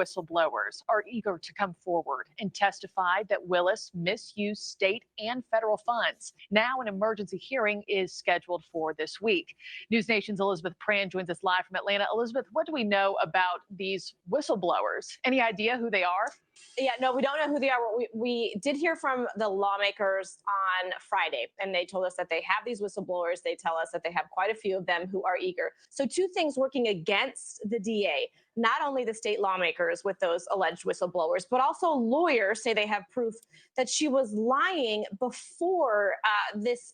Whistleblowers are eager to come forward and testify that Willis misused state and federal funds. Now an emergency hearing is scheduled for this week. News Nation's Elizabeth Pran joins us live from Atlanta. Elizabeth, what do we know about these whistleblowers? Any idea who they are? Yeah, no, we don't know who they are. We did hear from the lawmakers on Friday, and they told us that they have these whistleblowers. They tell us that they have quite a few of them who are eager. So two things working against the DA, not only the state lawmakers with those alleged whistleblowers, but also lawyers say they have proof that she was lying before this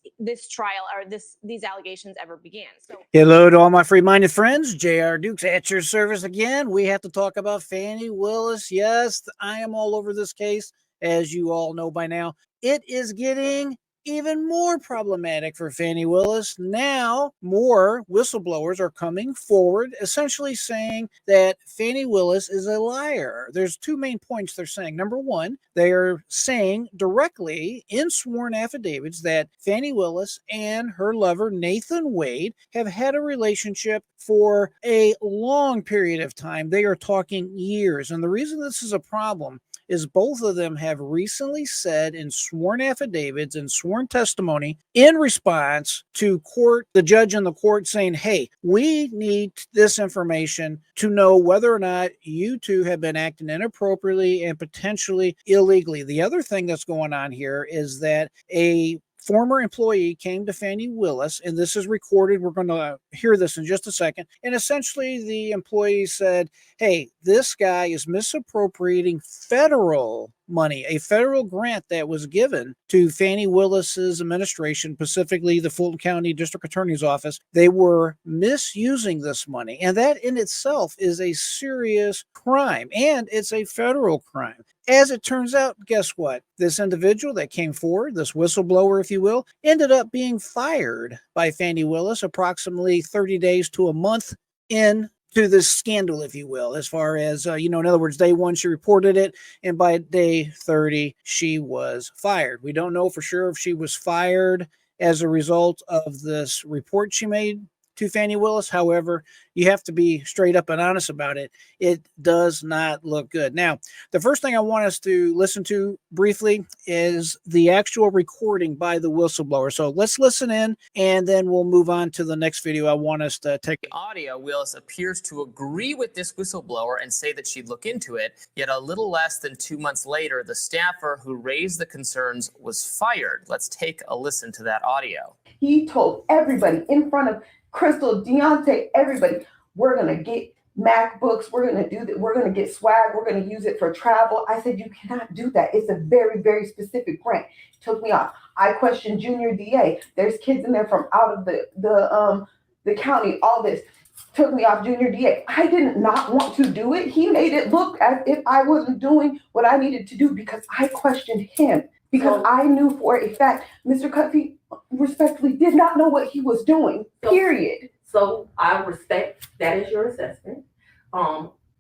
trial or these allegations ever began. So hello to all my free-minded friends. J.R. Dukes at your service again. We have to talk about Fani Willis. Yes, I am all over this case, as you all know by now. It is getting even more problematic for Fani Willis. Now, more whistleblowers are coming forward, essentially saying that Fani Willis is a liar. There's two main points they're saying. Number one, they are saying directly in sworn affidavits that Fani Willis and her lover, Nathan Wade, have had a relationship for a long period of time. They are talking years. And the reason this is a problem is both of them have recently said in sworn affidavits and sworn testimony in response to court, the judge in the court saying, hey, we need this information to know whether or not you two have been acting inappropriately and potentially illegally. The other thing that's going on here is that a former employee came to Fani Willis, and this is recorded. We're going to hear this in just a second. And essentially, the employee said, hey, this guy is misappropriating federal money, a federal grant that was given to Fani Willis's administration, specifically the Fulton County District Attorney's Office. They were misusing this money, and that in itself is a serious crime, and it's a federal crime. As it turns out, guess what? This individual that came forward, this whistleblower, if you will, ended up being fired by Fani Willis approximately 30 days to a month into this scandal, if you will, as far as, in other words, day one, she reported it, and by day 30, she was fired. We don't know for sure if she was fired as a result of this report she made to Fani Willis. However, you have to be straight up and honest about it. It does not look good. Now, the first thing I want us to listen to briefly is the actual recording by the whistleblower. So let's listen in, and then we'll move on to the next video I want us to take. The audio, Willis appears to agree with this whistleblower and say that she'd look into it. Yet a little less than 2 months later, the staffer who raised the concerns was fired. Let's take a listen to that audio. He told everybody in front of Crystal, Deontay, everybody, we're going to get MacBooks, we're going to do that, we're going to get swag, we're going to use it for travel. I said, you cannot do that. It's a very, very specific grant. Took me off. I questioned Junior DA. There's kids in there from out of the county, all this. Took me off Junior DA. I did not want to do it. He made it look as if I wasn't doing what I needed to do because I questioned him. Because I knew for a fact, Mr. Cuffey respectfully did not know what he was doing, period. So I respect that is your assessment.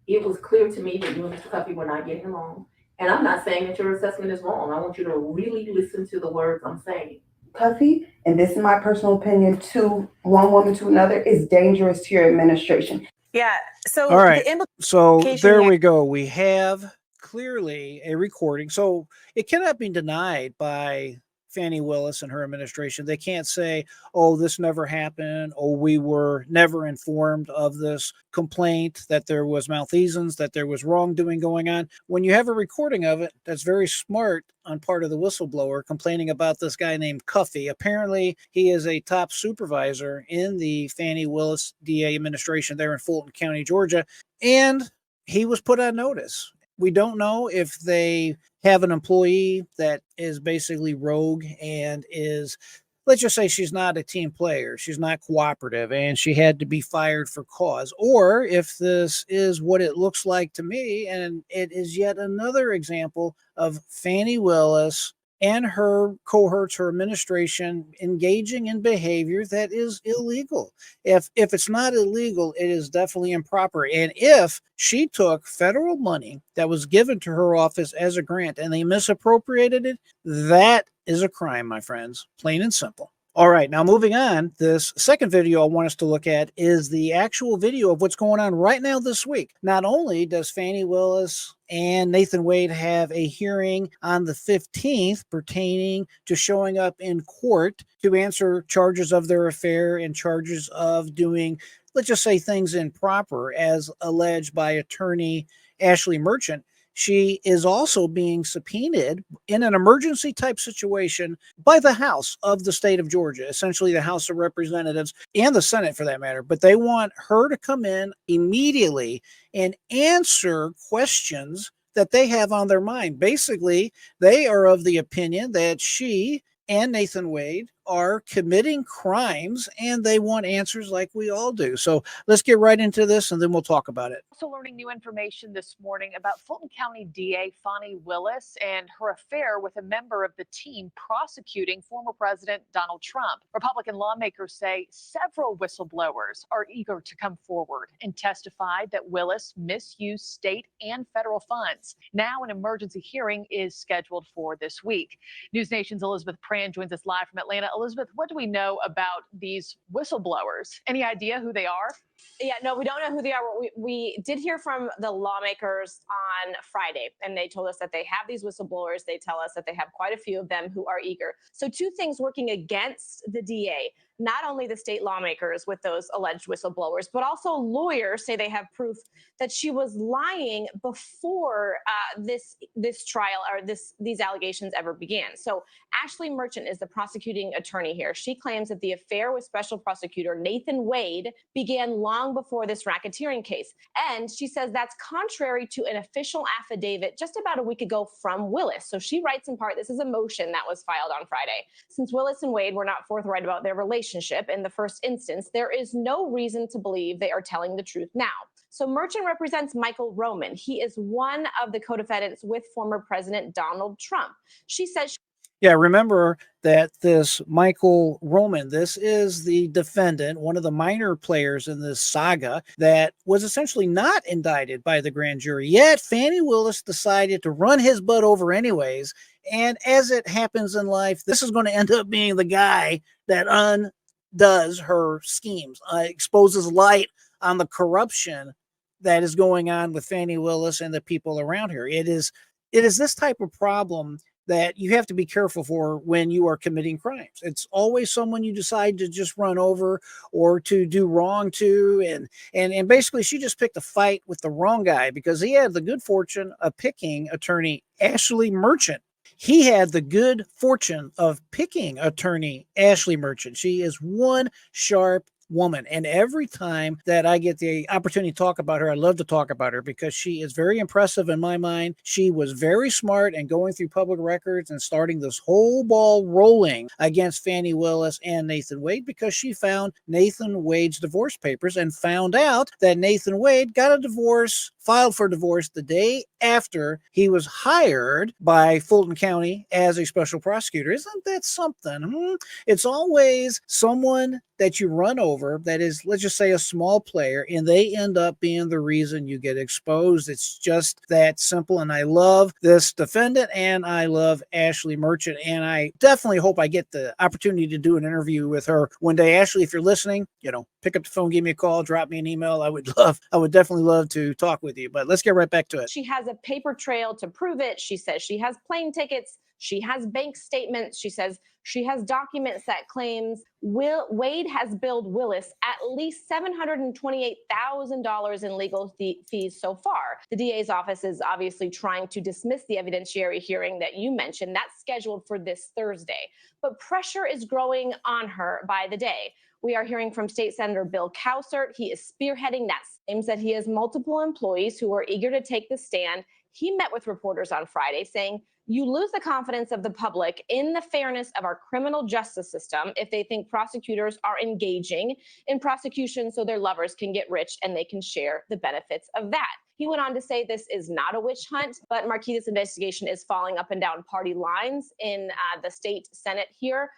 It was clear to me that you and Mr. Cuffey were not getting along. And I'm not saying that your assessment is wrong. I want you to really listen to the words I'm saying. Cuffey, and this is my personal opinion, to one woman to another, is dangerous to your administration. yeah, so All right. So there here, we go. We have clearly a recording. So it cannot be denied by Fani Willis and her administration. They can't say, oh, this never happened. Oh, we were never informed of this complaint, that there was malfeasance, that there was wrongdoing going on. When you have a recording of it, that's very smart on part of the whistleblower complaining about this guy named Cuffey. Apparently, he is a top supervisor in the Fani Willis DA administration there in Fulton County, Georgia, and he was put on notice. We don't know if they have an employee that is basically rogue and is, let's just say she's not a team player, she's not cooperative, and she had to be fired for cause, or if this is what it looks like to me, and it is yet another example of Fani Willis and her cohorts, her administration, engaging in behavior that is illegal. If it's not illegal, it is definitely improper. And if she took federal money that was given to her office as a grant and they misappropriated it, that is a crime, my friends, plain and simple. All right, now moving on, this second video I want us to look at is the actual video of what's going on right now this week. Not only does Fani Willis and Nathan Wade have a hearing on the 15th pertaining to showing up in court to answer charges of their affair and charges of doing, let's just say, things improper as alleged by attorney Ashley Merchant. She is also being subpoenaed in an emergency type situation by the House of the state of Georgia, essentially the House of Representatives and the Senate for that matter. But they want her to come in immediately and answer questions that they have on their mind. Basically, they are of the opinion that she and Nathan Wade are committing crimes and they want answers like we all do. So let's get right into this and then we'll talk about it. Also learning new information this morning about Fulton County DA Fani Willis and her affair with a member of the team prosecuting former President Donald Trump. Republican lawmakers say several whistleblowers are eager to come forward and testify that Willis misused state and federal funds. Now an emergency hearing is scheduled for this week. News Nation's Elizabeth Pran joins us live from Atlanta. Elizabeth, what do we know about these whistleblowers? Any idea who they are? Yeah, no, we don't know who they are. We did hear from the lawmakers on Friday, and they told us that they have these whistleblowers. They tell us that they have quite a few of them who are eager. So two things working against the DA. Not only the state lawmakers with those alleged whistleblowers, but also lawyers say they have proof that she was lying before this trial or these allegations ever began. So Ashley Merchant is the prosecuting attorney here. She claims that the affair with Special Prosecutor Nathan Wade began long before this racketeering case. And she says that's contrary to an official affidavit just about a week ago from Willis. So she writes in part, this is a motion that was filed on Friday. Since Willis and Wade were not forthright about their relationship in the first instance, there is no reason to believe they are telling the truth now. So Merchant represents Michael Roman. He is one of the co-defendants with former President Donald Trump. She says Yeah, remember that this Michael Roman, this is the defendant, one of the minor players in this saga that was essentially not indicted by the grand jury. Yet Fani Willis decided to run his butt over anyways. And as it happens in life, this is going to end up being the guy that undoes her schemes, exposes light on the corruption that is going on with Fani Willis and the people around her. It is this type of problem that you have to be careful for when you are committing crimes. It's always someone you decide to just run over or to do wrong to. And basically she just picked a fight with the wrong guy because he had the good fortune of picking attorney Ashley Merchant. He had the good fortune of picking attorney Ashley Merchant. She is one sharp woman. And every time that I get the opportunity to talk about her, I love to talk about her because she is very impressive in my mind. She was very smart and going through public records and starting this whole ball rolling against Fani Willis and Nathan Wade because she found Nathan Wade's divorce papers and found out that Nathan Wade got a divorce, filed for divorce the day after he was hired by Fulton County as a special prosecutor. Isn't that something? It's always someone that you run over that is, let's just say, a small player, and they end up being the reason you get exposed. It's just that simple. And I love this defendant and I love Ashley Merchant. And I definitely hope I get the opportunity to do an interview with her one day. Ashley, if you're listening, pick up the phone, give me a call, drop me an email. I would definitely love to talk with you, but let's get right back to it. She has a paper trail to prove it. She says she has plane tickets. She has bank statements. She says she has documents that claims Wade has billed Willis at least $728,000 in legal fees so far. The DA's office is obviously trying to dismiss the evidentiary hearing that you mentioned. That's scheduled for this Thursday. But pressure is growing on her by the day. We are hearing from State Senator Bill Cowsert. He is spearheading that. Claims that he has multiple employees who are eager to take the stand. He met with reporters on Friday saying, you lose the confidence of the public in the fairness of our criminal justice system if they think prosecutors are engaging in prosecution so their lovers can get rich and they can share the benefits of that. He went on to say this is not a witch hunt, but Marquita's investigation is falling up and down party lines in the state Senate here.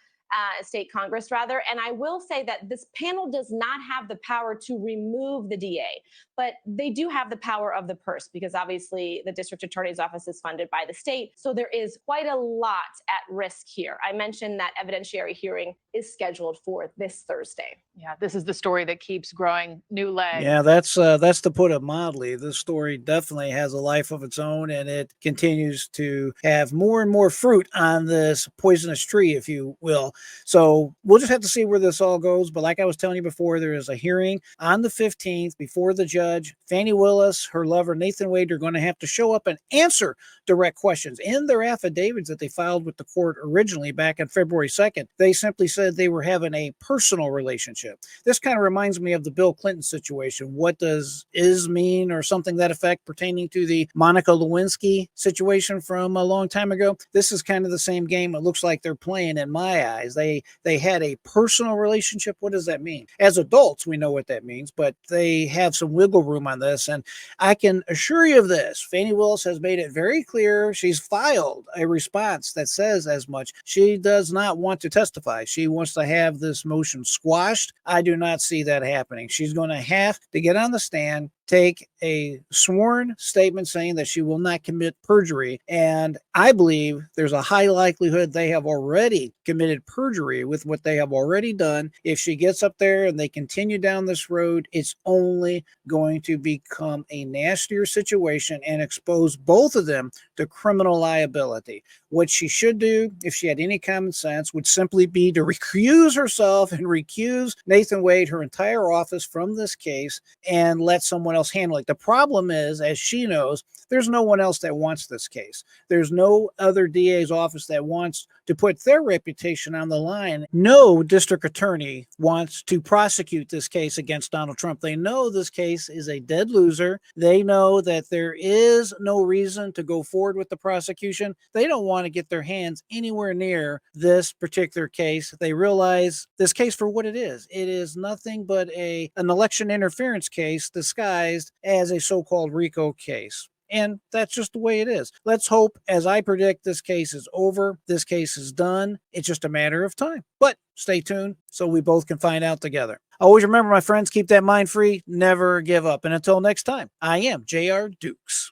State Congress rather. And I will say that this panel does not have the power to remove the DA, but they do have the power of the purse because obviously the district attorney's office is funded by the state. So there is quite a lot at risk here. I mentioned that evidentiary hearing is scheduled for this Thursday. Yeah, this is the story that keeps growing new legs. Yeah, that's to put it mildly. This story definitely has a life of its own, and it continues to have more and more fruit on this poisonous tree, if you will. So we'll just have to see where this all goes. But like I was telling you before, there is a hearing on the 15th before the judge. Fani Willis, her lover Nathan Wade, are going to have to show up and answer direct questions. In their affidavits that they filed with the court originally back on February 2nd, they simply said they were having a personal relationship. This kind of reminds me of the Bill Clinton situation. What does is mean, or something that effect, pertaining to the Monica Lewinsky situation from a long time ago? This is kind of the same game it looks like they're playing in my eyes. They had a personal relationship. What does that mean? As adults, we know what that means, but they have some wiggle room on this. And I can assure you of this. Fani Willis has made it very clear. She's filed a response that says as much. She does not want to testify. She wants to have this motion squashed. I do not see that happening. She's going to have to get on the stand, take a sworn statement saying that she will not commit perjury. And I believe there's a high likelihood they have already committed perjury with what they have already done. If she gets up there and they continue down this road, it's only going to become a nastier situation and expose both of them to criminal liability. What she should do, if she had any common sense, would simply be to recuse herself and recuse Nathan Wade, her entire office, from this case, and let someone else handle it. The problem is, as she knows, there's no one else that wants this case. There's no other DA's office that wants to put their reputation on the line. No district attorney wants to prosecute this case against Donald Trump. They know this case is a dead loser. They know that there is no reason to go forward with the prosecution. They don't want to get their hands anywhere near this particular case. They realize this case for what it is. It is nothing but an election interference case disguised as a so-called RICO case. And that's just the way it is. Let's hope, as I predict, this case is over. This case is done. It's just a matter of time. But stay tuned so we both can find out together. Always remember, my friends, keep that mind free. Never give up. And until next time, I am J.R. Dukes.